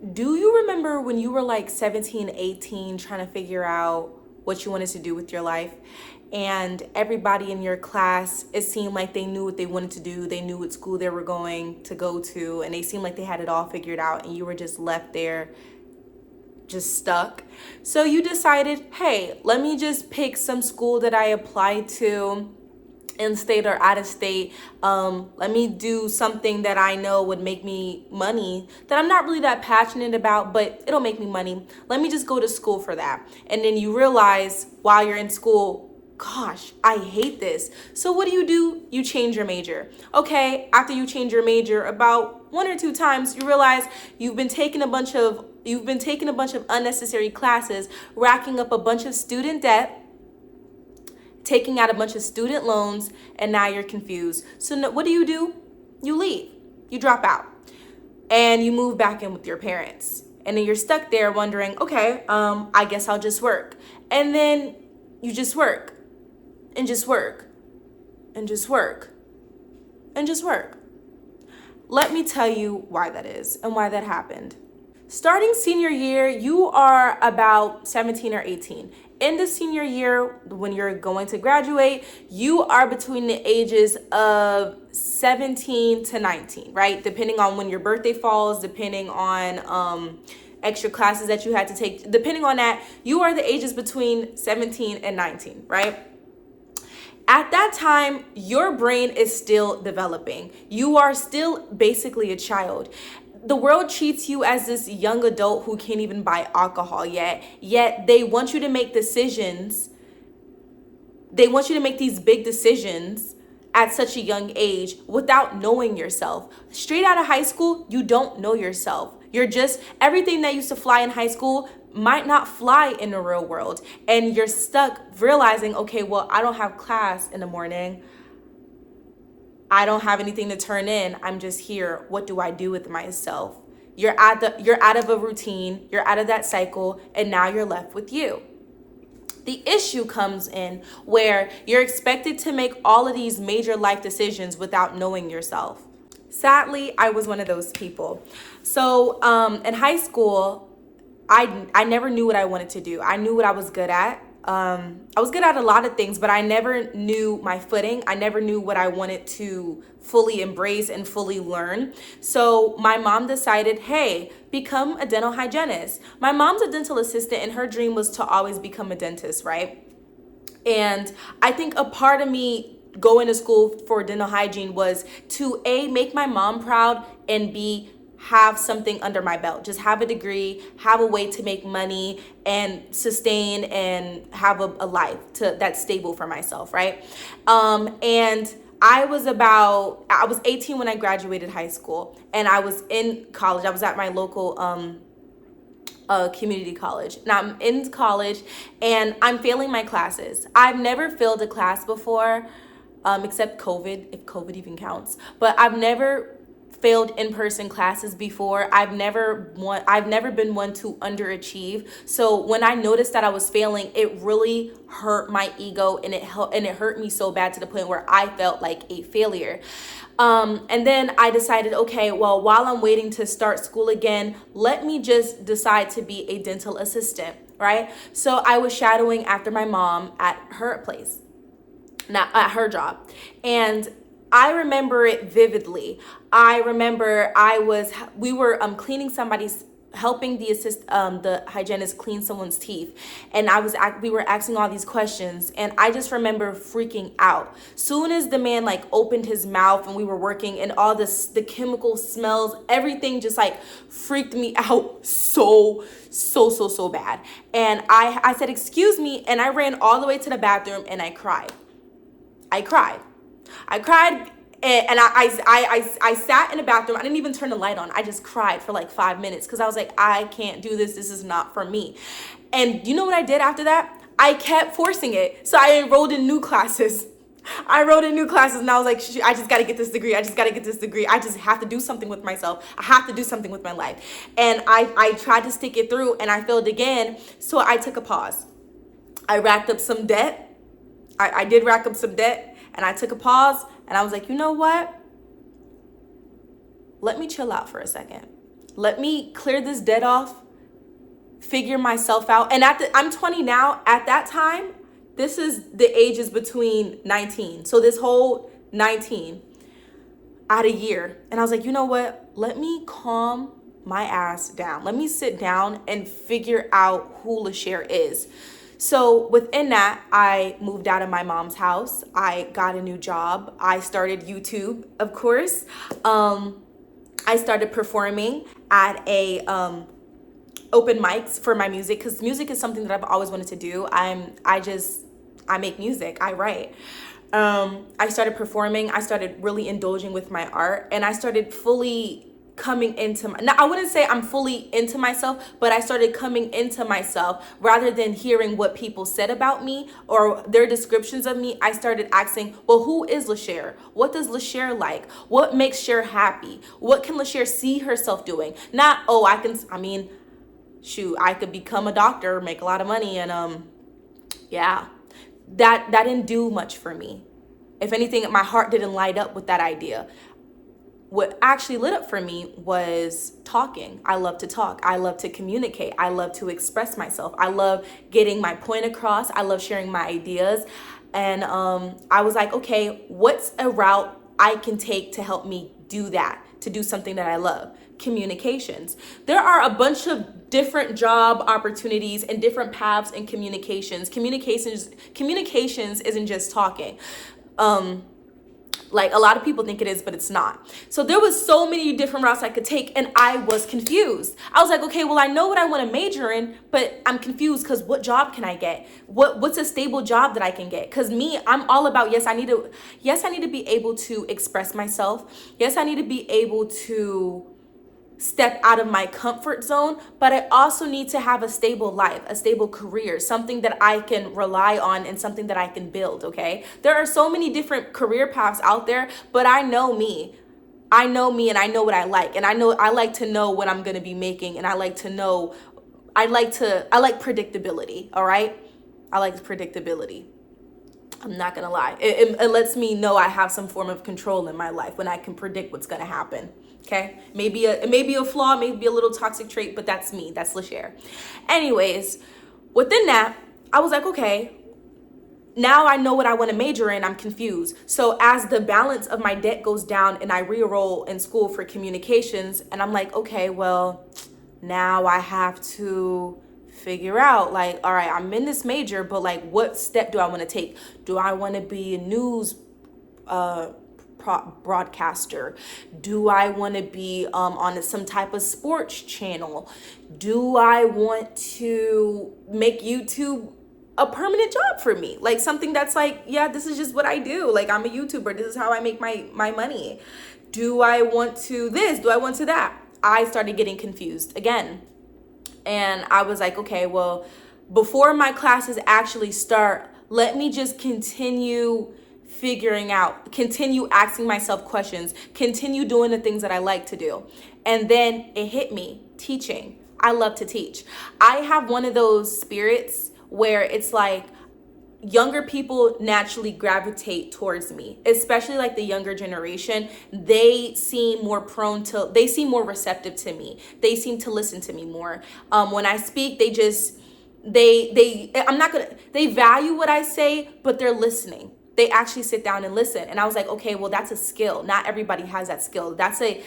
Do you remember when you were like 17, 18, trying to figure out what you wanted to do with your life? And everybody in your class, it seemed like they knew what they wanted to do. They knew what school they were going to go to, and they seemed like they had it all figured out, and you were just left there, just stuck. So you decided, hey, let me just pick some school that I applied to in state or out of state. Let me do something that I know would make me money that I'm not really that passionate about, but it'll make me money. Let me just go to school for that. And then you realize while you're in school, gosh, I hate this. So what do? You change your major. Okay, after you change your major about one or two times, you realize you've been taking a bunch of unnecessary classes, racking up a bunch of student debt, taking out a bunch of student loans, and now you're confused. So what do? You leave. You drop out. And you move back in with your parents. And then you're stuck there wondering, okay, I guess I'll just work. And then you just work. And just work. And just work. And just work. Let me tell you why that is and why that happened. Starting senior year, you are about 17 or 18. In the senior year, when you're going to graduate, you are between the ages of 17 to 19, right? Depending on when your birthday falls, depending on extra classes that you had to take, depending on that, you are the ages between 17 and 19, right? At that time, your brain is still developing. You are still basically a child. The world treats you as this young adult who can't even buy alcohol yet they want you to make decisions. They want you to make these big decisions at such a young age without knowing yourself. Straight out of high school, you don't know yourself. You're just, everything that used to fly in high school might not fly in the real world. And you're stuck realizing, okay, well, I don't have class in the morning. I don't have anything to turn in. I'm just here. What do I do with myself? You're out of a routine. You're out of that cycle. And now you're left with you. The issue comes in where you're expected to make all of these major life decisions without knowing yourself. Sadly, I was one of those people. So in high school, I never knew what I wanted to do. I knew what I was good at. I was good at a lot of things, but I never knew my footing. I never knew what I wanted to fully embrace and fully learn. So my mom decided, hey, become a dental hygienist. My mom's a dental assistant and her dream was to always become a dentist, right? And I think a part of me going to school for dental hygiene was to A, make my mom proud, and B, have something under my belt. Just have a degree, have a way to make money and sustain and have a life that's stable for myself, right? And I was 18 when I graduated high school, and I was in college. I was at my local community college. Now I'm in college and I'm failing my classes. I've never failed a class before, except COVID, if COVID even counts. But I've never failed in-person classes before. I've never been one to underachieve. So when I noticed that I was failing, it really hurt my ego, and it hurt me so bad to the point where I felt like a failure. And then I decided, okay, well, while I'm waiting to start school again, let me just decide to be a dental assistant, right? So I was shadowing after my mom at her place, not at her job. And I remember it vividly. I remember we were cleaning helping the hygienist clean someone's teeth, and we were asking all these questions, and I just remember freaking out. Soon as the man opened his mouth and we were working, and all the chemical smells, everything just freaked me out so bad. And I said, "Excuse me," and I ran all the way to the bathroom and I cried. I cried, and I sat in the bathroom. I didn't even turn the light on. I just cried for 5 minutes because I was like, I can't do this. This is not for me. And you know what I did after that? I kept forcing it. So I enrolled in new classes. And I was like, I just got to get this degree. I just have to do something with myself. I have to do something with my life. And I tried to stick it through, and I failed again. So I took a pause. I racked up some debt. I did rack up some debt, and I took a pause, and I was like, you know what? Let me chill out for a second. let me clear this debt off, figure myself out. And I'm 20 now. At that time, this is the ages between 19. So this whole 19, I had a year. And I was like, you know what? Let me calm my ass down. Let me sit down and figure out who LaShare is. So within that, I moved out of my mom's house. I got a new job. I started YouTube, of course. I started performing at a open mics for my music, because music is something that I've always wanted to do. I make music, I write. I started performing. I started really indulging with my art, and I started fully coming into now, I wouldn't say I'm fully into myself, but I started coming into myself rather than hearing what people said about me or their descriptions of me. I started asking, well, who is LaShare? What does LaShare like? What makes Share happy? What can LaShare see herself doing? Not, oh, I could become a doctor, make a lot of money, and yeah, that didn't do much for me. If anything, my heart didn't light up with that idea. What actually lit up for me was talking. I love to talk. I love to communicate. I love to express myself. I love getting my point across. I love sharing my ideas. And I was like, okay, what's a route I can take to help me do that, to do something that I love? Communications. There are a bunch of different job opportunities and different paths in communications. Communications isn't just talking. Like a lot of people think it is, but it's not. So there was so many different routes I could take, and I was confused. I was like, okay, well, I know what I want to major in, but I'm confused because what job can I get? What's a stable job that I can get? Because me, I'm all about, yes, I need to be able to express myself. Yes, I need to be able to step out of my comfort zone, but I also need to have a stable life, a stable career, something that I can rely on and something that I can build, okay? There are so many different career paths out there, but I know me. I know me and I know what I like. And I like to know what I'm going to be making, and I like predictability, all right? I like predictability. I'm not going to lie. It lets me know I have some form of control in my life when I can predict what's going to happen. Okay, maybe a flaw, maybe a little toxic trait, but that's me. That's LaShare. Anyways, within that, I was like, okay, now I know what I want to major in. I'm confused. So as the balance of my debt goes down and I re-enroll in school for communications, and I'm like, okay, well, now I have to figure out, like, all right, I'm in this major, but like, what step do I want to take? Do I want to be a news broadcaster? Do I want to be on some type of sports channel? Do I want to make YouTube a permanent job for me? Like something that's like, yeah, this is just what I do. Like I'm a YouTuber. This is how I make my money. Do I want to this? Do I want to that? I started getting confused again. And I was like, okay, well, before my classes actually start, let me just continue asking myself questions, continue doing the things that I like to do. And then it hit me, teaching. I love to teach. I have one of those spirits where it's like younger people naturally gravitate towards me, especially like the younger generation. They seem more receptive to me. They seem to listen to me more. When I speak, they value what I say, but they're listening. They actually sit down and listen. And I was like, okay, well, that's a skill. Not everybody has that skill. That's a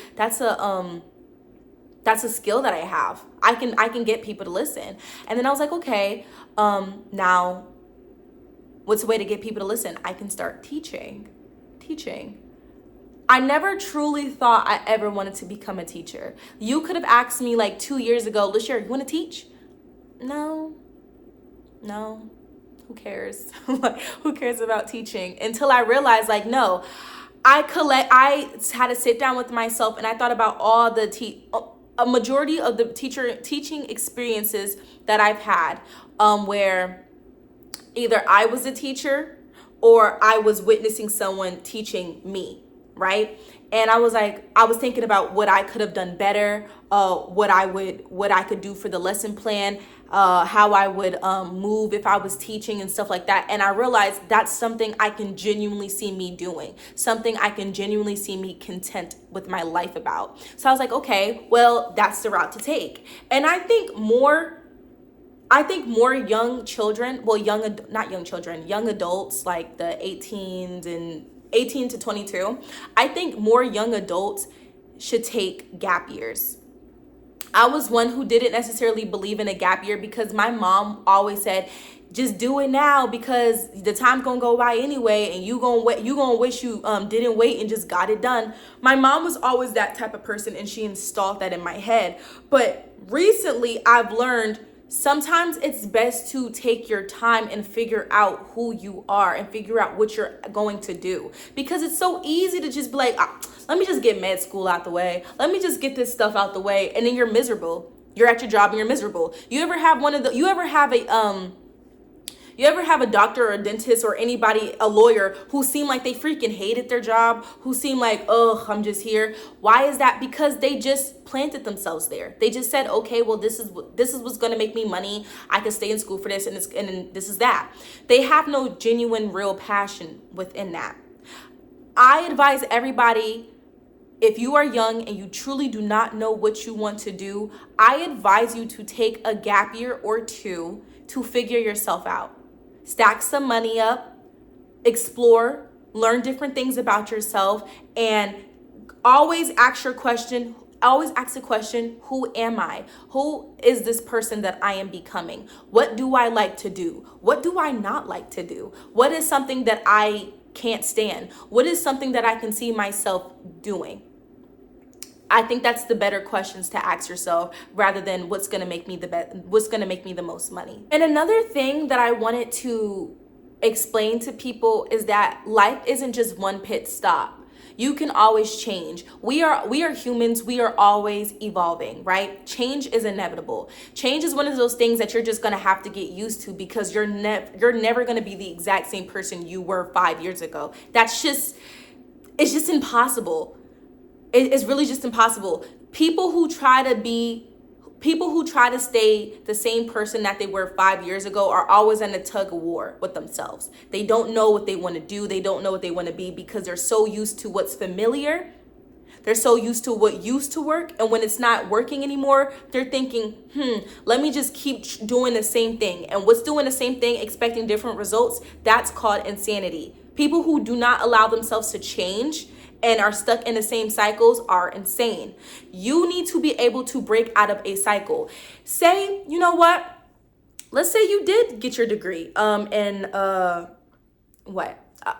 skill that I have. I can get people to listen. And then I was like, okay, now what's a way to get people to listen? I can start teaching. I never truly thought I ever wanted to become a teacher. You could have asked me like 2 years ago, LaShare, you want to teach? No. Who cares? Who cares about teaching? Until I realized, like, no, I had to sit down with myself and I thought about all a majority of the teaching experiences that I've had, where either I was a teacher or I was witnessing someone teaching me, right? And I was thinking about what I could have done better, what I could do for the lesson plan, how I would move if I was teaching and stuff like that. And I realized that's something I can genuinely see me doing, something I can genuinely see me content with my life about. So I was like, okay, well, that's the route to take. And I think more young children, well, not young children, young adults, like the 18 to 22, I think more young adults should take gap years. I was one who didn't necessarily believe in a gap year because my mom always said, just do it now because the time's gonna go by anyway, and you gonna wish you didn't wait and just got it done. My mom was always that type of person, and she installed that in my head. But recently I've learned sometimes it's best to take your time and figure out who you are and figure out what you're going to do, because it's so easy to just be like, let me just get med school out the way. Let me just get this stuff out the way. And then you're miserable. You're at your job and you're miserable. You ever have a doctor or a dentist or anybody, a lawyer, who seem like they freaking hated their job, who seem like, oh, I'm just here? Why is that? Because they just planted themselves there. They just said, okay, well, this is what's going to make me money. I can stay in school for this, and this is that. They have no genuine, real passion within that. I advise everybody, if you are young and you truly do not know what you want to do, I advise you to take a gap year or two to figure yourself out. Stack some money up, explore, learn different things about yourself, and always ask the question, who am I? Who is this person that I am becoming? What do I like to do? What do I not like to do? What is something that I can't stand? What is something that I can see myself doing? I think that's the better questions to ask yourself, rather than what's going to make me the most money. And another thing that I wanted to explain to people is that life isn't just one pit stop. You can always change. We are humans. We are always evolving, right? Change is inevitable. Change is one of those things that you're just going to have to get used to, because you're never going to be the exact same person you were 5 years ago. It's just impossible. It's really just impossible. People who try to stay the same person that they were 5 years ago are always in a tug of war with themselves. They don't know what they want to do. They don't know what they want to be, because they're so used to what's familiar. They're so used to what used to work. And when it's not working anymore, they're thinking, let me just keep doing the same thing. And what's doing the same thing, expecting different results, that's called insanity. People who do not allow themselves to change and are stuck in the same cycles are insane. You need to be able to break out of a cycle. Say, you know what? Let's say you did get your degree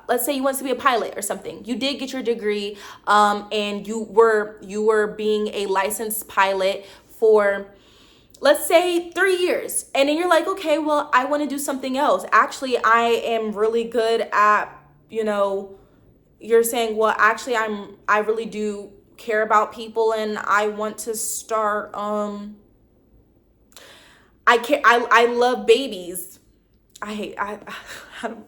let's say you want to be a pilot or something. You did get your degree and you were being a licensed pilot for, let's say, 3 years. And then you're like, okay, well, I want to do something else. Actually, I am really good at, you're saying, well, actually, I really do care about people, and I want to start, I love babies.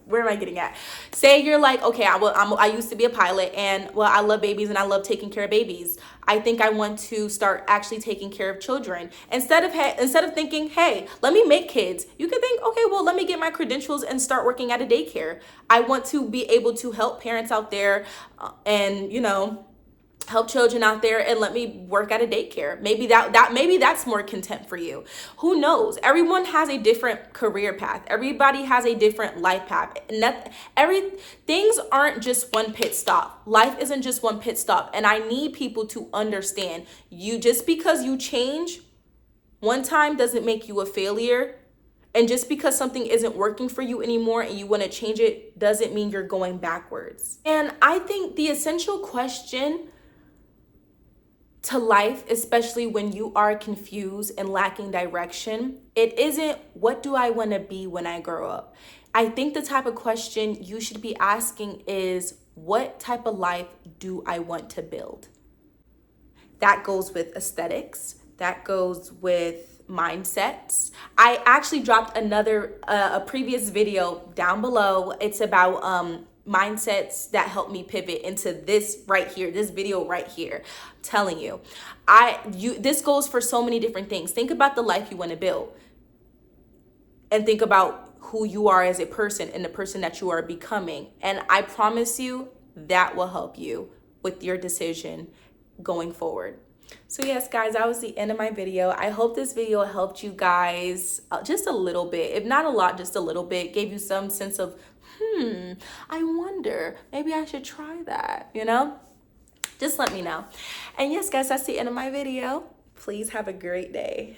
Where am I getting at? Say you're like, okay, I used to be a pilot, and well, I love babies and I love taking care of babies. I think I want to start actually taking care of children. Instead of thinking, hey, let me make kids, you can think, okay, well, let me get my credentials and start working at a daycare. I want to be able to help parents out there and, help children out there, and let me work at a daycare. Maybe that's more content for you. Who knows? Everyone has a different career path. Everybody has a different life path. Things aren't just one pit stop. Life isn't just one pit stop. And I need people to understand, just because you change one time doesn't make you a failure. And just because something isn't working for you anymore and you want to change it doesn't mean you're going backwards. And I think the essential question to life, especially when you are confused and lacking direction, it isn't, what do I want to be when I grow up? I think the type of question you should be asking is, what type of life do I want to build? That goes with aesthetics. That goes with mindsets. I actually dropped a previous video down below. It's about mindsets that helped me pivot into this right here, this video right here. I'm telling you, this goes for so many different things. Think about the life you want to build, and think about who you are as a person and the person that you are becoming. And I promise you that will help you with your decision going forward. So yes, guys, that was the end of my video. I hope this video helped you guys just a little bit, if not a lot, just a little bit, gave you some sense of, I wonder, maybe I should try that, you know? Just let me know. And yes, guys, that's the end of my video. Please have a great day.